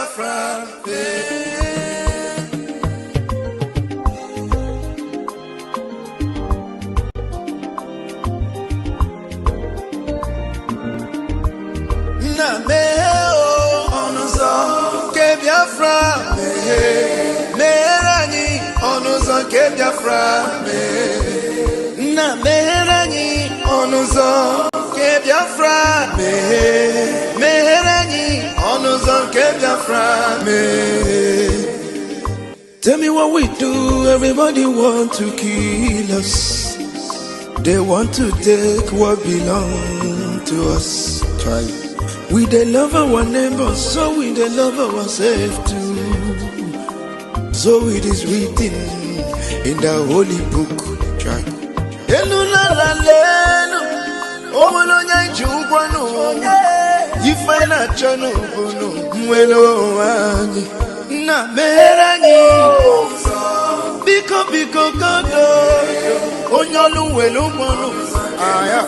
Biafra. Na meo onuzo ke Biafra. Merani onuzo ke Biafra. Na merani onuzo ke Biafra. Merani onuzo ke Biafra. Tell me what we do. Everybody want to kill us. They want to take what belongs to us. Try. We they love our neighbors, so we they love ourselves too. So it is written in the holy book. Try. You find a na merani biko kodo onyolu welu monu aya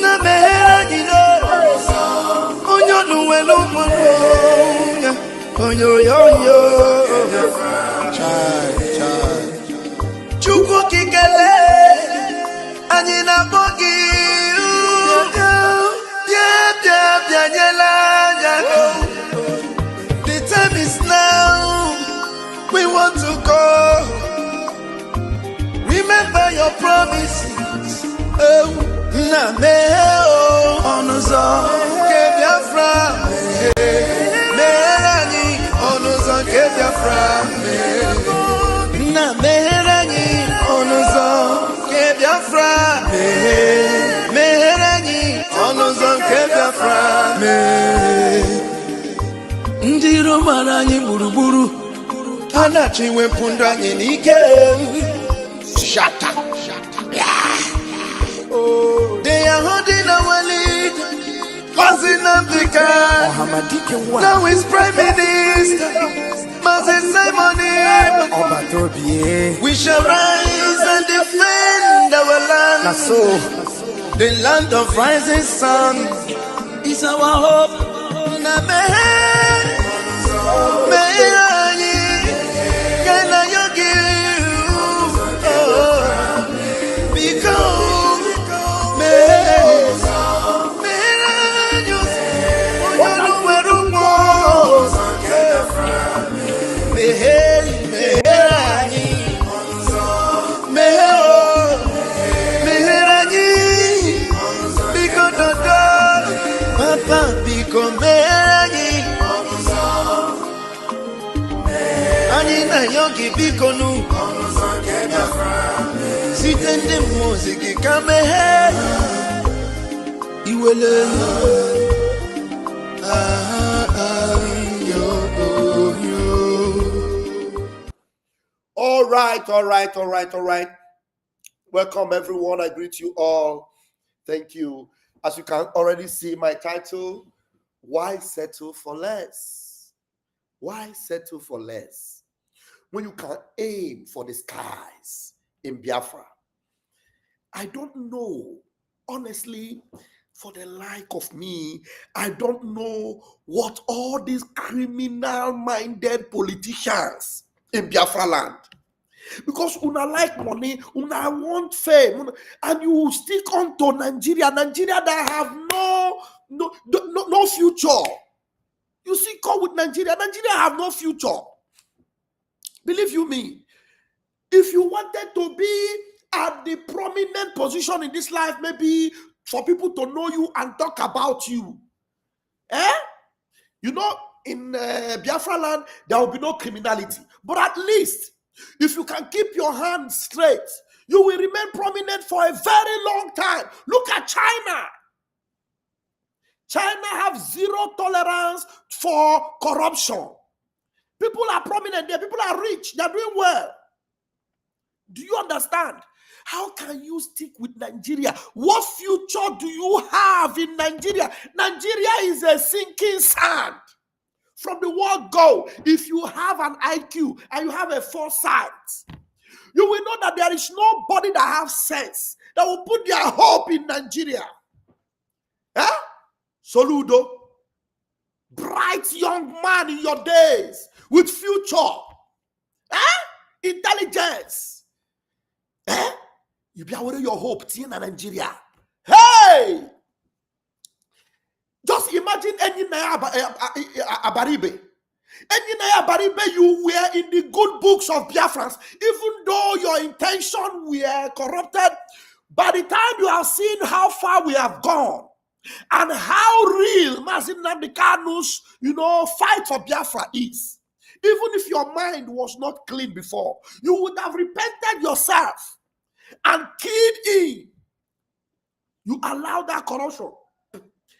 na merani onyolu welu monu onyo chai chuko kikele ani na bogi the time is now. We want to go. Remember your promises. Oh, na meo onuzo ke Biafra. Merani onuzo ke Biafra. Na merani onuzo ke Biafra. Merani onuzo ke Biafra. Ndiro marani buruburu. Anachi wepunda nike. Shut up. Oh, they are holding our lead. Passing Africa. Now is Prime Minister. Moses Simon. We shall rise and defend our land. The land of rising sun is our hope. Yogi bikonu sitende muziki kame iwele all right. Welcome everyone. I greet you all. Thank you. As you can already see my title, why settle for less? Why settle for less? When you can aim for the skies in Biafra. I don't know, honestly, for the like of me, I don't know what all these criminal-minded politicians in Biafra land. Because una like money, una want fame, and you stick on to Nigeria that have no future. You see, come with Nigeria have no future. Believe you me, if you wanted to be at the prominent position in this life, maybe for people to know you and talk about you, you know, in Biafra land, there will be no criminality. But at least, if you can keep your hands straight, you will remain prominent for a very long time. Look at China. China have zero tolerance for corruption. People are prominent there. People are rich. They're doing well. Do you understand? How can you stick with Nigeria? What future do you have in Nigeria? Nigeria is a sinking sand. From the word go, if you have an IQ and you have a foresight, you will know that there is nobody that has sense that will put their hope in Nigeria. Soludo. bright young man in your days with future, intelligence. You be aware your hope in Nigeria. Hey! Just imagine any Abaribe. Any Abaribe you were in the good books of Biafrans, even though your intention were corrupted, by the time you have seen how far we have gone and how real Mazin Nnamdi Kanu's, fight for Biafra is, even if your mind was not clean before, you would have repented yourself and keyed in. You allow that corruption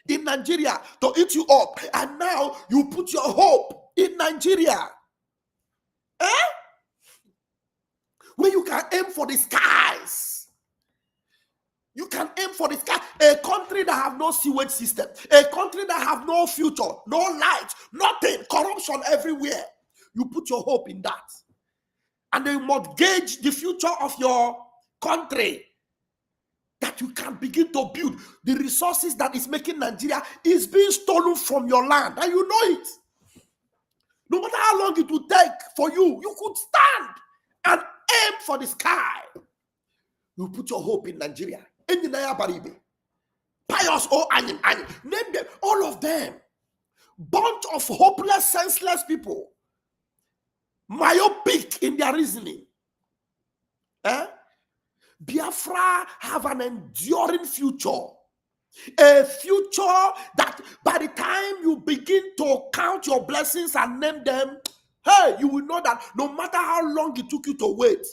in Nigeria to eat you up, and now you put your hope in Nigeria. Where you can aim for the skies. You can aim for the sky. A country that have no sewage system, a country that have no future, no light, nothing, corruption everywhere. You put your hope in that. And they mortgage the future of your country, that you can begin to build. The resources that is making Nigeria is being stolen from your land, and you know it. No matter how long it will take for you, you could stand and aim for the sky. You put your hope in Nigeria. Pious or Anyin. Name them, all of them. Bunch of hopeless, senseless people. Myopic in their reasoning. Biafra have an enduring future. A future that by the time you begin to count your blessings and name them, hey, you will know that no matter how long it took you to wait,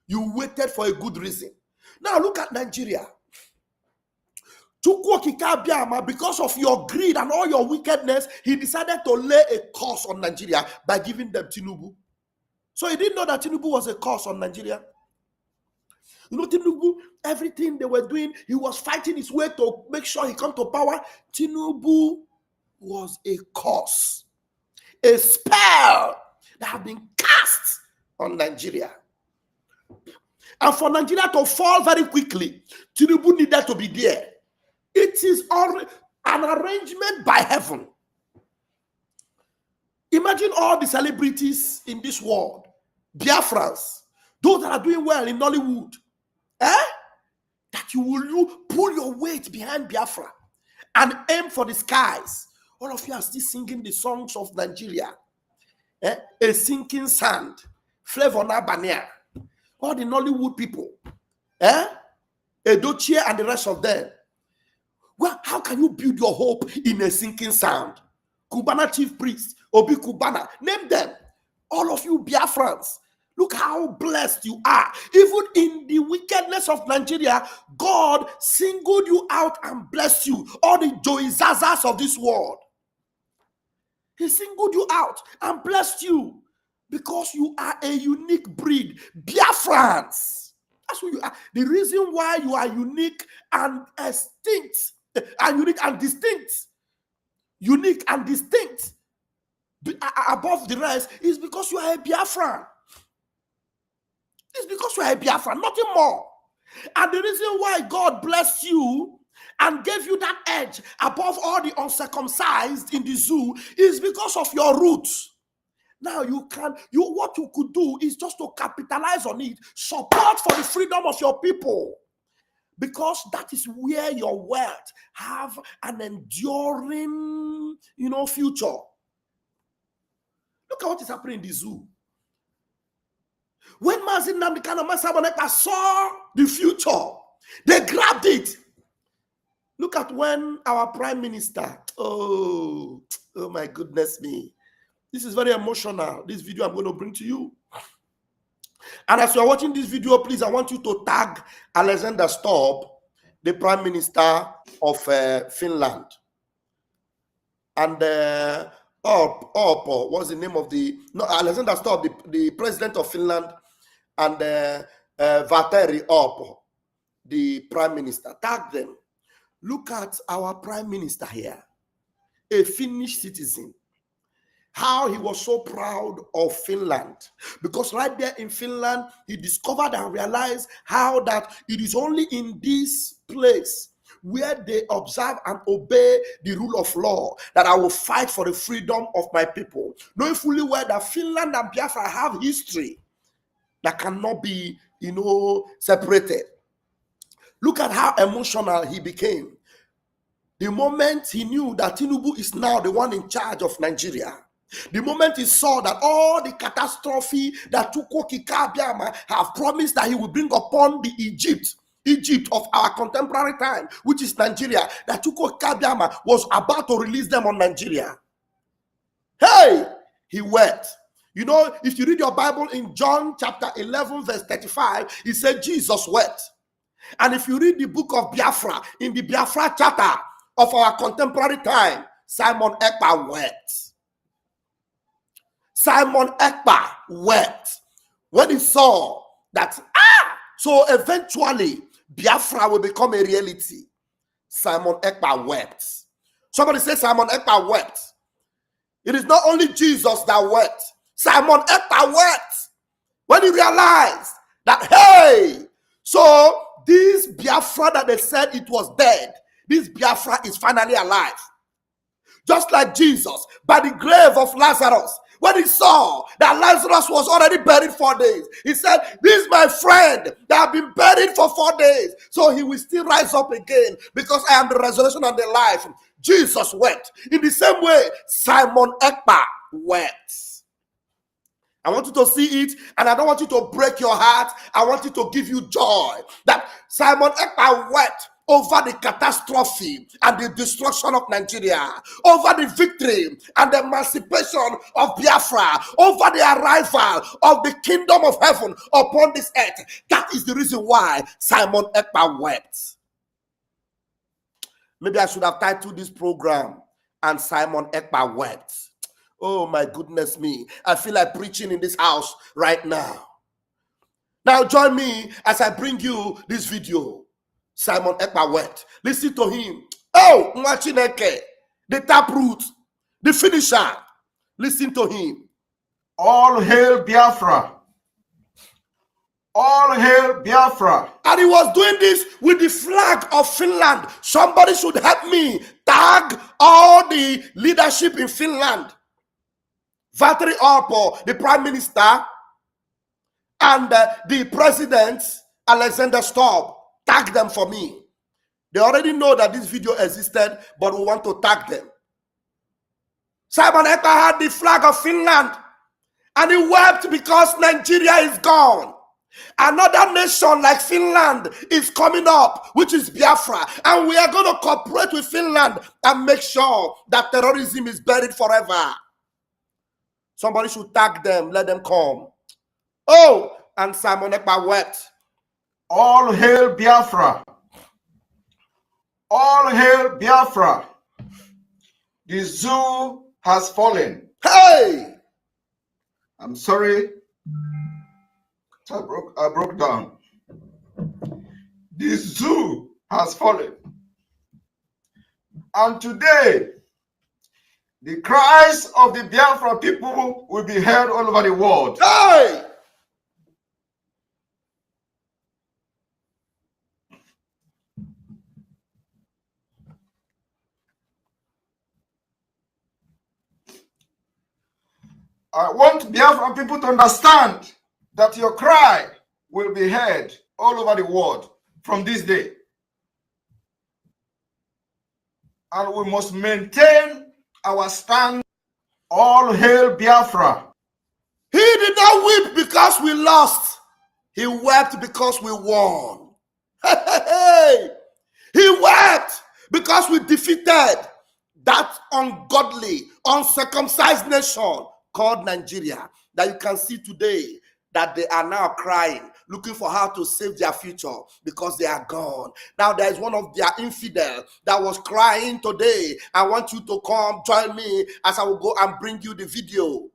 you waited for a good reason. Now look at Nigeria. Because of your greed and all your wickedness, he decided to lay a curse on Nigeria by giving them Tinubu. So he didn't know that Tinubu was a curse on Nigeria. Tinubu, everything they were doing, he was fighting his way to make sure he come to power. Tinubu was a curse, a spell that had been cast on Nigeria. And for Nigeria to fall very quickly, Tinubu needed to be there. It is an arrangement by heaven. Imagine all the celebrities in this world, Biafrans, those that are doing well in Nollywood, that you will pull your weight behind Biafra and aim for the skies. All of you are still singing the songs of Nigeria. A sinking sand, Flavor Nabania, all the Nollywood people, Edochie and the rest of them. Well, how can you build your hope in a sinking sand? Cubana chief priest, Obi Cubana, name them. All of you Biafrans, look how blessed you are. Even in the wickedness of Nigeria, God singled you out and blessed you. All the Joizazas of this world, he singled you out and blessed you because you are a unique breed. Biafrans. That's who you are. The reason why you are unique and distinct, unique and distinct above the rest is because you are a Biafran. It's because you are a Biafran, nothing more. And the reason why God blessed you and gave you that edge above all the uncircumcised in the zoo is because of your roots. Now what you could do is just to capitalize on it, support for the freedom of your people, because that is where your wealth have an enduring, future. Look at what is happening in the zoo. When Mazin Nnamdi Kanu saw the future, they grabbed it. Look at when our prime minister, oh my goodness me. This is very emotional. This video I'm going to bring to you. And as you are watching this video, please, I want you to tag Alexander Stubb, the prime minister of Finland. And what's the name of Alexander Stubb, the president of Finland, and Valtteri Orpo, the prime minister. Tag them. Look at our prime minister here, a Finnish citizen. How he was so proud of Finland, because right there in Finland, he discovered and realized how that it is only in this place where they observe and obey the rule of law, that I will fight for the freedom of my people, knowing fully well that Finland and Biafra have history that cannot be, separated. Look at how emotional he became the moment he knew that Tinubu is now the one in charge of Nigeria. The moment he saw that all the catastrophe that Tuko Kabiama have promised that he will bring upon the Egypt of our contemporary time, which is Nigeria, that Tuko Kabiama was about to release them on Nigeria. Hey, he wept. If you read your Bible in John chapter 11, verse 35, it said Jesus wept. And if you read the book of Biafra, in the Biafra chapter of our contemporary time, Simon Ekpa wept. Simon Ekpa wept when he saw that, so eventually Biafra will become a reality. Simon Ekpa wept. Somebody say Simon Ekpa wept. It is not only Jesus that wept. Simon Ekpa wept when he realized that, hey, so this Biafra that they said it was dead, this Biafra is finally alive. Just like Jesus, by the grave of Lazarus, when he saw that Lazarus was already buried 4 days, he said, this is my friend that have been buried for 4 days, so he will still rise up again, because I am the resurrection and the life. Jesus wept. In the same way, Simon Ekpa wept. I want you to see it, and I don't want you to break your heart. I want it to give you joy that Simon Ekpa wept over the catastrophe and the destruction of Nigeria, over the victory and the emancipation of Biafra, over the arrival of the kingdom of heaven upon this earth. That is the reason why Simon Ekpa wept. Maybe I should have titled this program, "And Simon Ekpa Wept." Oh my goodness me. I feel like preaching in this house right now. Now join me as I bring you this video. Simon Ekpa wept. Listen to him. Oh, Mwachineke, the taproot, the finisher. Listen to him. All hail Biafra. All hail Biafra. And he was doing this with the flag of Finland. Somebody should help me tag all the leadership in Finland. Valtteri Orpo, the prime minister, and the president, Alexander Stubb. Tag them for me. They already know that this video existed, but we want to tag them. Simon Ekpa had the flag of Finland, and he wept because Nigeria is gone. Another nation like Finland is coming up, which is Biafra, and we are going to cooperate with Finland and make sure that terrorism is buried forever. Somebody should tag them, let them come. Oh, and Simon Ekpa wept. All hail Biafra. All hail Biafra. The zoo has fallen. Hey! I'm sorry. I broke down. The zoo has fallen. And today, the cries of the Biafra people will be heard all over the world. Hey! I want Biafra people to understand that your cry will be heard all over the world from this day. And we must maintain our stand. All hail Biafra. He did not weep because we lost. He wept because we won. He wept because we defeated that ungodly, uncircumcised nation called Nigeria, that you can see today, that they are now crying, looking for how to save their future because they are gone. Now there is one of their infidel that was crying today. I want you to come join me as I will go and bring you the video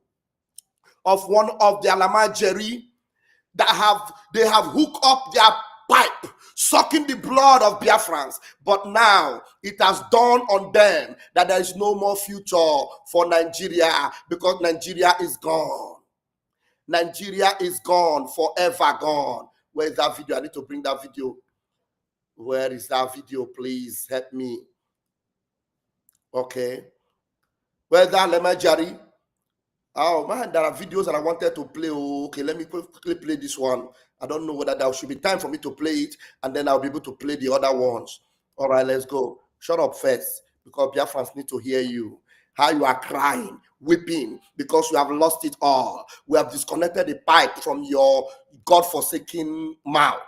of one of their Lamajeri that they have hooked up their pipe, sucking the blood of Biafrans. But now it has dawned on them that there is no more future for Nigeria because Nigeria is gone. Nigeria is gone, forever gone. Where is that video? I need to bring that video. Where is that video? Please help me. Okay. Where's that Lemajari? Oh man, there are videos that I wanted to play. Oh, okay, let me quickly play this one. I don't know whether there should be time for me to play it, and then I'll be able to play the other ones. All right, let's go. Shut up first, because Biafrans need to hear you. How you are crying, weeping, because you have lost it all. We have disconnected the pipe from your God-forsaken mouth.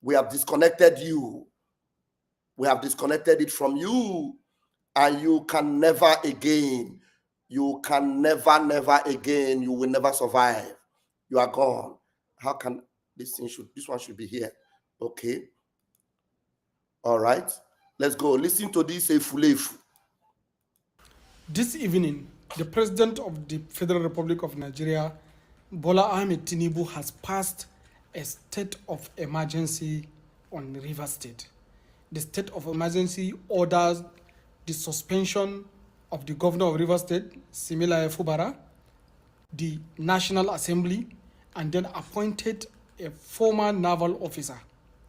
We have disconnected you. We have disconnected it from you, and you can never again. You can never again. You will never survive. You are gone. How can this one should be here? Okay. All right. Let's go. Listen to this Efulefu. This evening, the President of the Federal Republic of Nigeria, Bola Ahmed Tinubu, has passed a state of emergency on Rivers State. The state of emergency orders the suspension of the governor of Rivers State, Simila Fubara, the National Assembly, and then appointed a former naval officer,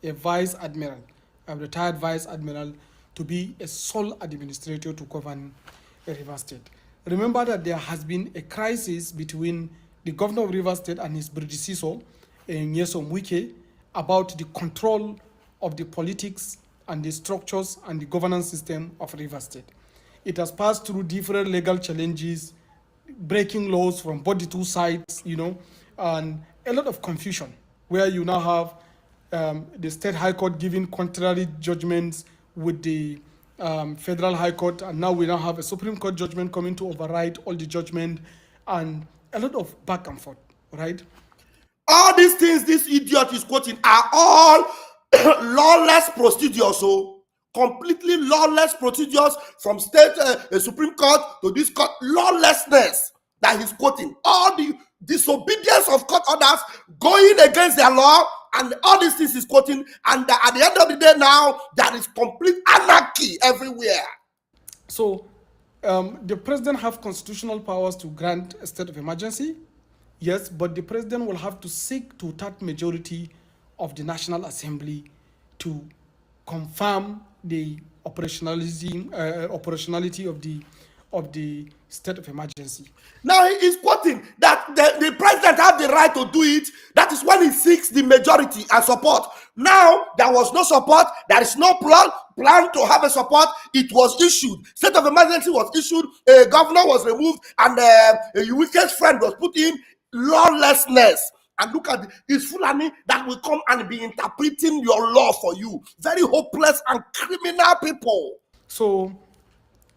a vice admiral, a retired vice admiral, to be a sole administrator to govern Rivers State. Remember that there has been a crisis between the governor of Rivers State and his predecessor, Nyesom Wike, about the control of the politics and the structures and the governance system of Rivers State. It has passed through different legal challenges, breaking laws from both the two sides, and a lot of confusion, where you now have the state high court giving contrary judgments with the federal high court, and now we now have a Supreme Court judgment coming to override all the judgment, and a lot of back and forth, right? All these things this idiot is quoting are all lawless procedures. So completely lawless procedures from state Supreme Court to this court. Lawlessness that he's quoting. All the disobedience of court orders going against their law, and all these things he's quoting. And at the end of the day now, there is complete anarchy everywhere. So the president have constitutional powers to grant a state of emergency. Yes, but the president will have to seek two-thirds majority of the National Assembly to confirm the operationality of the state of emergency. Now he is quoting that the president have the right to do it. That is when he seeks the majority and support. Now there was no support. There is no plan to have a support. It was issued. State of emergency was issued. A governor was removed, and a weakest friend was put in. Lawlessness. And look at this Fulani that will come and be interpreting your law for you. Very hopeless and criminal people. So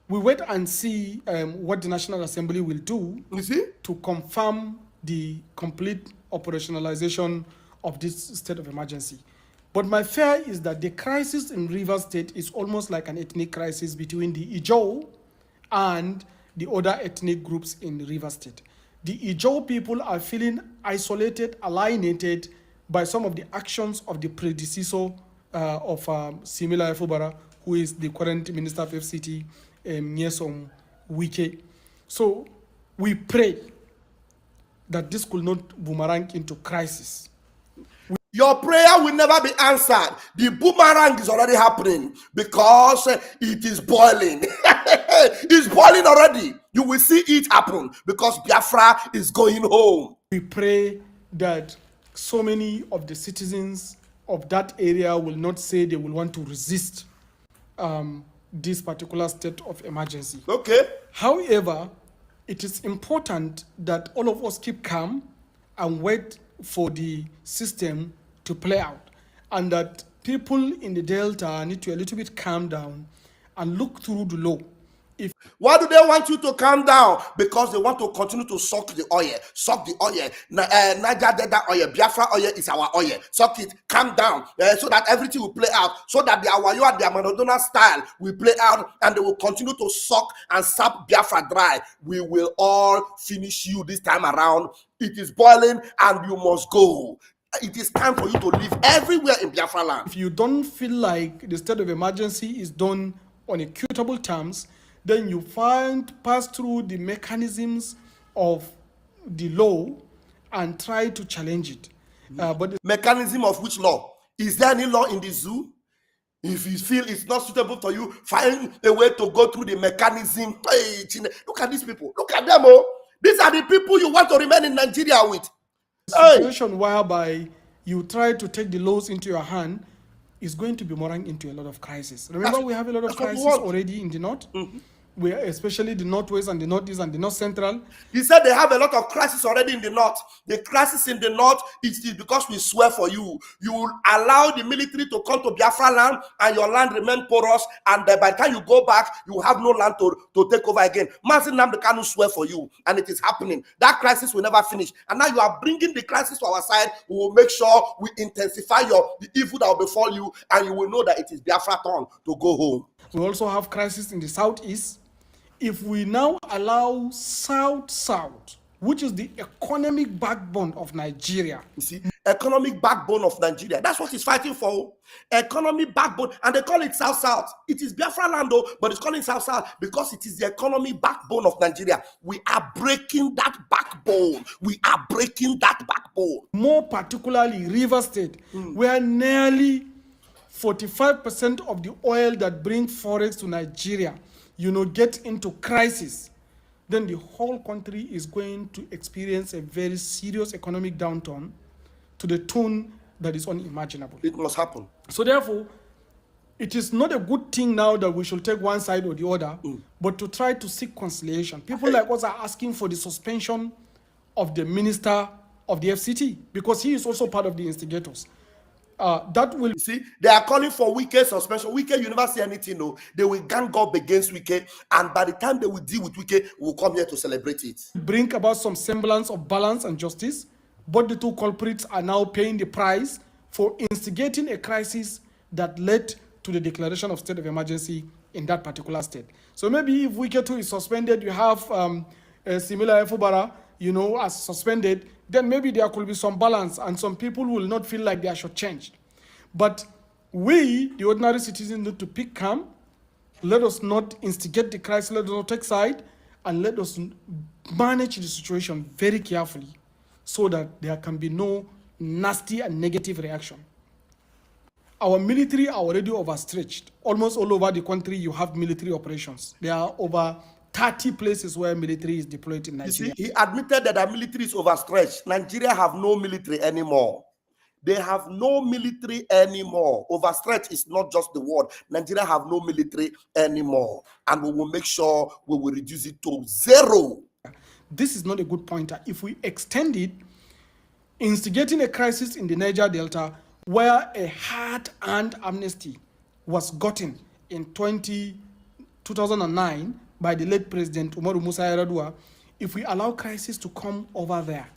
we wait and see what the National Assembly will do, you see, to confirm the complete operationalization of this state of emergency. But my fear is that the crisis in Rivers State is almost like an ethnic crisis between the Ijaw and the other ethnic groups in Rivers State. The Ijaw people are feeling isolated, alienated by some of the actions of the predecessor of Simila Fubara, who is the current Minister of FCT, Nyesom Wike. So we pray that this could not boomerang into crisis. Your prayer will never be answered. The boomerang is already happening because it is boiling. It's boiling already. You will see it happen because Biafra is going home. We pray that so many of the citizens of that area will not say they will want to resist this particular state of emergency. Okay. However, it is important that all of us keep calm and wait for the system to play out, and that people in the Delta need to a little bit calm down and look through the law. Why do they want you to calm down? Because they want to continue to suck the oil. Suck the oil. Niger Delta oil, Biafra oil is our oil. Suck it, calm down, so that everything will play out. So that the Awayo and the Amadona style will play out, and they will continue to suck and sap Biafra dry. We will all finish you this time around. It is boiling and you must go. It is time for you to live everywhere in Biafra land. If you don't feel like the state of emergency is done on equitable terms, then you pass through the mechanisms of the law and try to challenge it. But the mechanism of which law? Is there any law in the zoo? If you feel it's not suitable for you, find a way to go through the mechanism. Hey, look at these people. Look at them. Oh, these are the people you want to remain in Nigeria with. Situation whereby you try to take the laws into your hand is going to be running into a lot of crisis. Remember, we have a lot of crisis already in the north, where especially the northwest and the northeast and the north central. He said they have a lot of crisis already in the north. The crisis in the north is because we swear for you. You will allow the military to come to Biafra land and your land remain porous, and by the time you go back, you have no land to take over again. Mazin Namdekanu swear for you, and it is happening. That crisis will never finish. And now you are bringing the crisis to our side. We will make sure we intensify the evil that will befall you, and you will know that it is Biafra turn to go home. We also have crisis in the southeast. If we now allow South, which is the economic backbone of Nigeria. You see, economic backbone of Nigeria. That's what he's fighting for. Economic backbone. And they call it South. It is Biafra land, but it's calling South because it is the economic backbone of Nigeria. We are breaking that backbone. We are breaking that backbone. More particularly, River State, where nearly 45% of the oil that brings forex to Nigeria, get into crisis, then the whole country is going to experience a very serious economic downturn to the tune that is unimaginable. It must happen. So therefore, it is not a good thing now that we should take one side or the other, but to try to seek conciliation. People like us are asking for the suspension of the minister of the FCT because he is also part of the instigators. That will... You see, they are calling for Wike suspension. Wike, you never see anything, no. They will gang up against Wike, and by the time they will deal with Wike, we'll come here to celebrate it. Bring about some semblance of balance and justice, but the two culprits are now paying the price for instigating a crisis that led to the declaration of state of emergency in that particular state. So maybe if Wike 2 is suspended, you have a similar Efubara, as suspended, then maybe there could be some balance and some people will not feel like they are shortchanged. But we, the ordinary citizens, need to pick calm. Let us not instigate the crisis, let us not take side, and let us manage the situation very carefully so that there can be no nasty and negative reaction. Our military are already overstretched. Almost all over the country, you have military operations. There are over 30 places where military is deployed in Nigeria. You see, he admitted that the military is overstretched. Nigeria have no military anymore. They have no military anymore. Overstretched is not just the word. Nigeria have no military anymore. And we will make sure we will reduce it to zero. This is not a good pointer. If we extend it, instigating a crisis in the Niger Delta where a hard-earned amnesty was gotten in 2009 by the late President Umaru Musa Yar'Adua, if we allow crisis to come over there,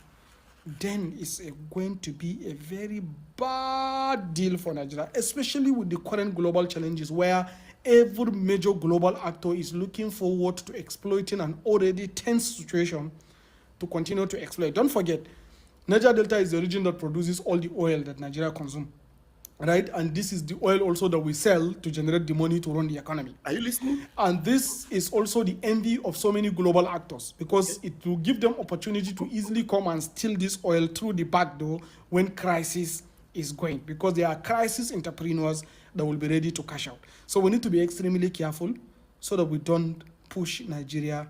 then it's going to be a very bad deal for Nigeria, especially with the current global challenges where every major global actor is looking forward to exploiting an already tense situation to continue to exploit. Don't forget, Niger Delta is the region that produces all the oil that Nigeria consumes, right? And this is the oil also that we sell to generate the money to run the economy. Are you listening? And this is also the envy of so many global actors because it will give them opportunity to easily come and steal this oil through the back door when crisis is going, because there are crisis entrepreneurs that will be ready to cash out. So we need to be extremely careful so that we don't push Nigeria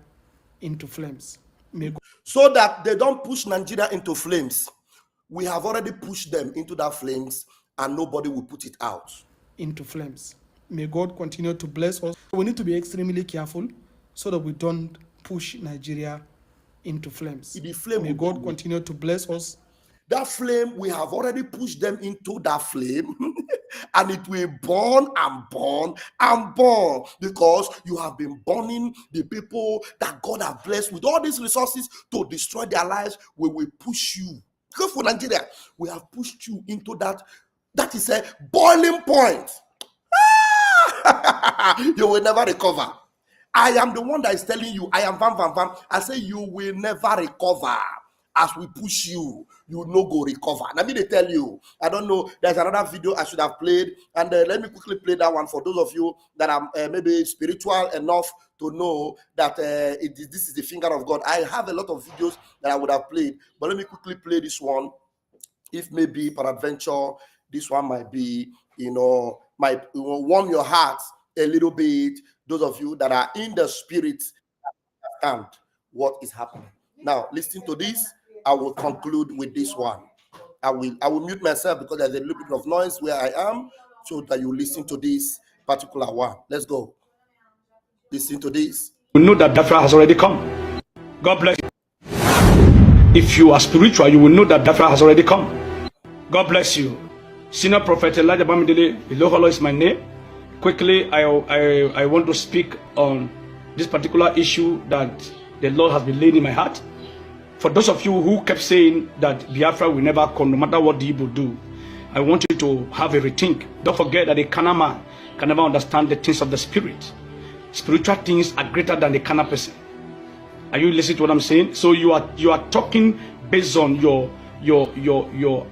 into flames. So that they don't push Nigeria into flames. We have already pushed them into that flames and nobody will put it out. Into flames. May God continue to bless us. We need to be extremely careful so that we don't push Nigeria into flames. May God continue to bless us. That flame, we have already pushed them into that flame and it will burn and burn and burn because you have been burning the people that God has blessed with all these resources to destroy their lives. We will push you. Go for Nigeria. We have pushed you into that. That is a boiling point. You will never recover. I am the one that is telling you, I am Van. I say you will never recover. As we push you, you no go recover. Let me tell you, I don't know, there's another video I should have played, and let me quickly play that one for those of you that are maybe spiritual enough to know that this is the finger of God. I have a lot of videos that I would have played, but let me quickly play this one. If maybe peradventure this one might be, might warm your hearts a little bit. Those of you that are in the spirit understand what is happening. Now, listen to this. I will conclude with this one. I will mute myself because there's a little bit of noise where I am, so that you listen to this particular one. Let's go. Listen to this. You know that Biafra has already come. God bless you. If you are spiritual, you will know that Biafra has already come. God bless you. Senior Prophet Elijah Bamidele Iloholo is my name. Quickly, I want to speak on this particular issue that the Lord has been laying in my heart. For those of you who kept saying that Biafra will never come, no matter what the Igbo do, I want you to have a rethink. Don't forget that a carnal man can never understand the things of the spirit. Spiritual things are greater than the carnal person. Are you listening to what I'm saying? So you are talking based on your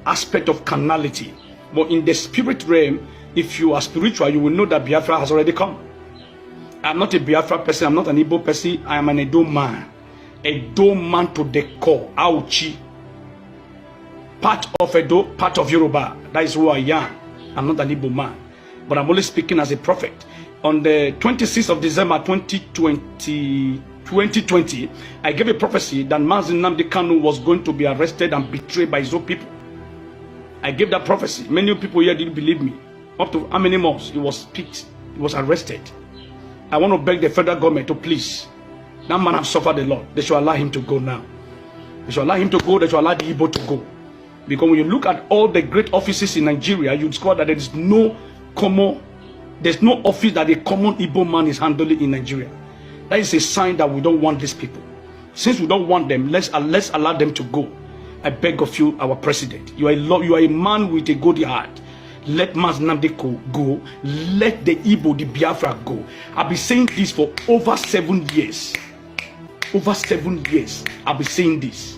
aspect of carnality. But in the spirit realm, if you are spiritual, you will know that Biafra has already come. I'm not a Biafra person. I'm not an Igbo person. I am an Edo man. Edo man to the core. Auchi. Part of Edo, part of Yoruba. That is who I am. I'm not an Igbo man. But I'm only speaking as a prophet. On the 26th of December 2020, I gave a prophecy that Mazi Nnamdi Kanu was going to be arrested and betrayed by his own people. I gave that prophecy. Many people here didn't believe me. Up to how many months he was picked, he was arrested. I want to beg the federal government to please. That man has suffered a lot. They should allow him to go now. They should allow him to go. They should allow the Igbo to go. Because when you look at all the great offices in Nigeria, you discover that there is no there's no office that a common Igbo man is handling in Nigeria. That is a sign that we don't want these people. Since we don't want them, let's allow them to go. I beg of you, our president. You are a man with a good heart. Let Mazi Nnamdi go. Let the Igbo, the Biafra go. I've been saying this for over 7 years. Over 7 years, I've been saying this.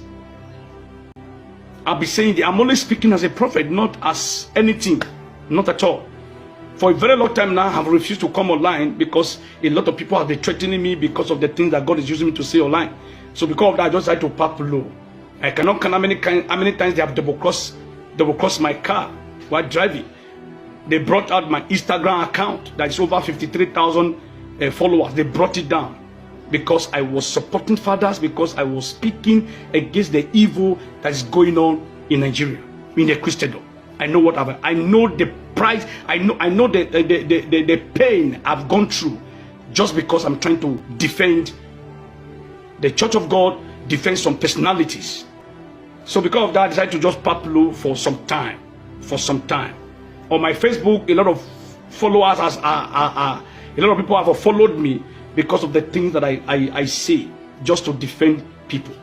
I'll be saying that I'm only speaking as a prophet, not as anything, not at all. For a very long time now, I have refused to come online because a lot of people have been threatening me because of the things that God is using me to say online. So because of that, I just had to park low. I cannot count how many times they have double crossed my car while driving. They brought out my Instagram account that is over 53,000 followers. They brought it down because I was supporting fathers, because I was speaking against the evil that is going on in Nigeria, in the Christendom. I know what happened. I know the price. I know the pain I've gone through just because I'm trying to defend the Church of God, defend some personalities. So because of that, I decided to just pop low for some time. On my Facebook, a lot of followers, a lot of people have followed me because of the things that I say, just to defend people.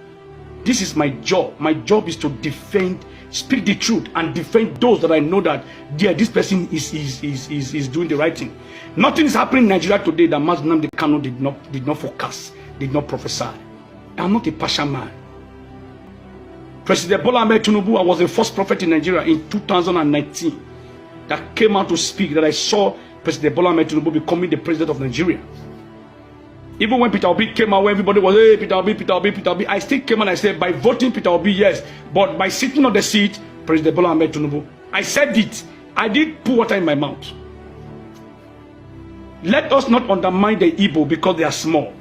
This is my job. My job is to defend, speak the truth, and defend those that I know that this person is doing the right thing. Nothing is happening in Nigeria today that Mazi Nnamdi Kanu did not forecast, did not prophesy. I'm not a partial man. President Bola Ahmed Tinubu, I was the first prophet in Nigeria in 2019 that came out to speak, that I saw President Bola Ahmed Tinubu becoming the president of Nigeria. Even when Peter Obi came out, when everybody was, hey, Peter Obi, I still came and I said, by voting Peter Obi, yes, but by sitting on the seat, President Bola Ahmed Tinubu. I said it. I did put water in my mouth. Let us not undermine the Igbo because they are small.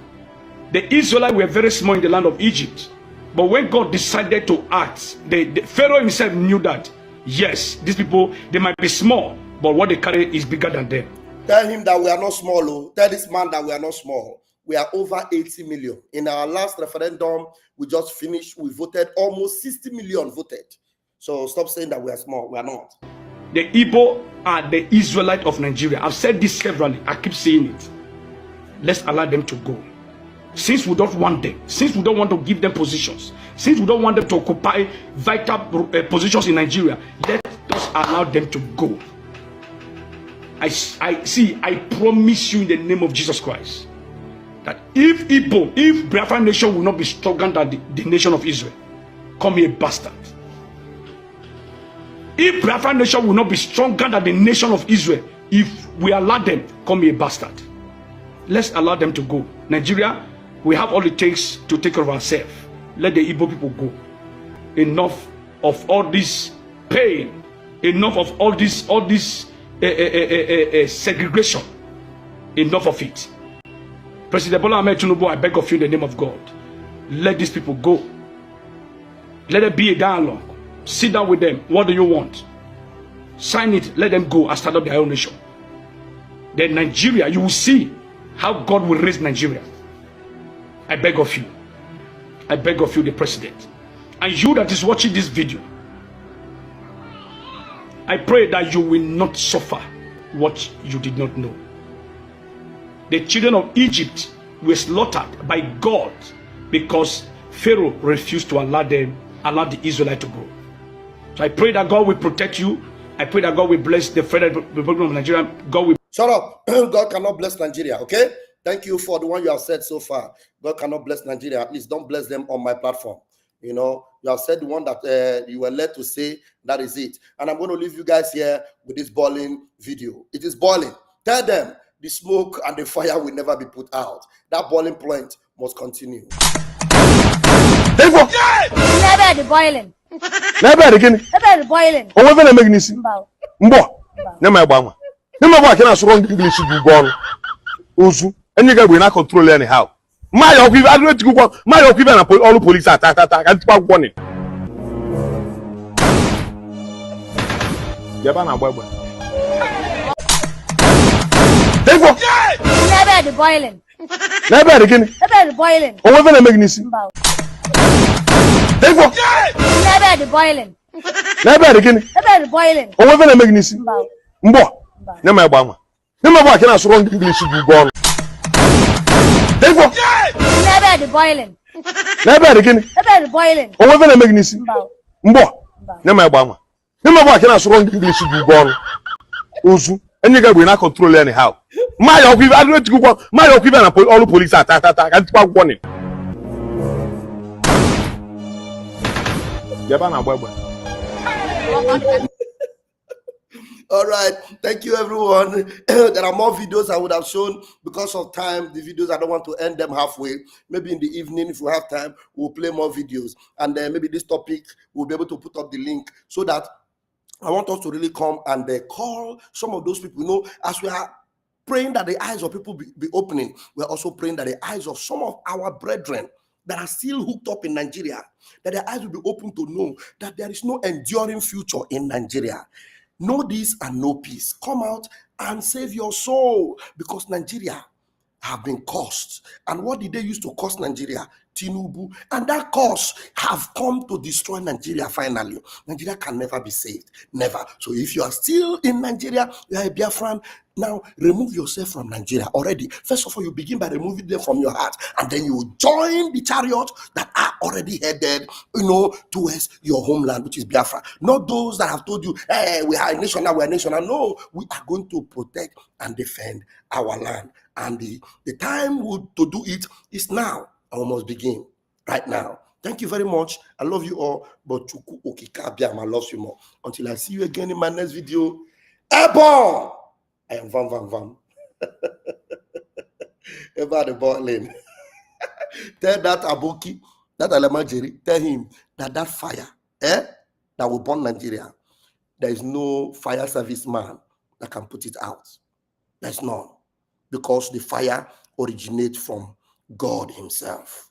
The Israelites were very small in the land of Egypt. But when God decided to act, the Pharaoh himself knew that, yes, these people, they might be small, but what they carry is bigger than them. Tell him that we are not small. Oh. Tell this man that we are not small. We are over 80 million. In our last referendum, we just finished, we voted, almost 60 million voted. So stop saying that we are small. We are not. The Igbo are the Israelite of Nigeria. I've said this severally. I keep saying it. Let's allow them to go. Since we don't want them, since we don't want to give them positions, since we don't want them to occupy vital positions in Nigeria, let us allow them to go. I promise you in the name of Jesus Christ that if Biafran nation will not be stronger than the nation of Israel, call me a bastard. If Biafran nation will not be stronger than the nation of Israel, if we allow them, call me a bastard. Let's allow them to go. Nigeria, we have all it takes to take care of ourselves. Let the Igbo people go. Enough of all this pain Enough of all this segregation. Enough of it. President Bola Ahmed Tinubu, I beg of you in the name of God, let these people go. Let there be a dialogue. Sit down with them. What do you want? Sign it. Let them go and start up their own nation. Then Nigeria, you will see how God will raise Nigeria. I beg of you. I beg of you, the president. And you that is watching this video, I pray that you will not suffer what you did not know. The children of Egypt were slaughtered by God because Pharaoh refused to allow the Israelites to go. So I pray that God will protect you. I pray that God will bless the Federal Republic of Nigeria. God will... Shut up. God cannot bless Nigeria, okay? Thank you for the one you have said so far. God cannot bless Nigeria. At least don't bless them on my platform. You know, you have said the one that you were led to say. That is it. And I'm going to leave you guys here with this boiling video. It is boiling. Tell them the smoke and the fire will never be put out. That boiling point must continue. Never the boiling. Never again. Never the boiling. Oh, we're making this. Mbo. Never Bama. Never walk in a strong English to go on. Uzu. And you get we not control anyhow. My occupy, I don't go on. My occupy and all the police attack. And talk warning. Yabana Baba. Never the boiling. Never again. Never the boiling. Oh, we're making this. Never the boiling. Never again. Never the boiling. Oh, we're making this. Mbo. Never Bama. Never walk in a strong English to go on. Never the boiling. Never again. Never the boiling. Oh, we're making this. Mbo. Never Bama. Never walk in a strong English to go on. Uzu. And you get we not control anyhow. My occupy, I don't go on. My occupy and all the police attack. And talk warning. Yabana Baba. All right. Thank you, everyone. There are more videos I would have shown. Because of time, the videos, I don't want to end them halfway. Maybe in the evening, if we have time, we'll play more videos. And then maybe this topic, we'll be able to put up the link so that I want us to really come and call some of those people. You know, as we are praying that the eyes of people be opening, we're also praying that the eyes of some of our brethren that are still hooked up in Nigeria, that their eyes will be open to know that there is no enduring future in Nigeria. Know this and know peace. Come out and save your soul, because Nigeria have been cursed. And what did they use to curse Nigeria? Tinubu. And that curse have come to destroy Nigeria finally. Nigeria can never be saved. Never. So if you are still in Nigeria, you are a Biafran, now remove yourself from Nigeria already. First of all, you begin by removing them from your heart, and then you join the chariot that are already headed, you know, towards your homeland, which is Biafra. Not those that have told you, hey, we are a nation now, we are a nation now. No, we are going to protect and defend our land. And the time to do it is now. I must begin right now. Thank you very much. I love you all. But Chuku Okikabiam, I love you more. Until I see you again in my next video. Ekpa! I am Vam Vam Vam. About the boiling. Tell that Aboki, that Alamajiri, tell him that fire, that will burn Nigeria, there is no fire service man that can put it out. There's none. Because the fire originates from God himself.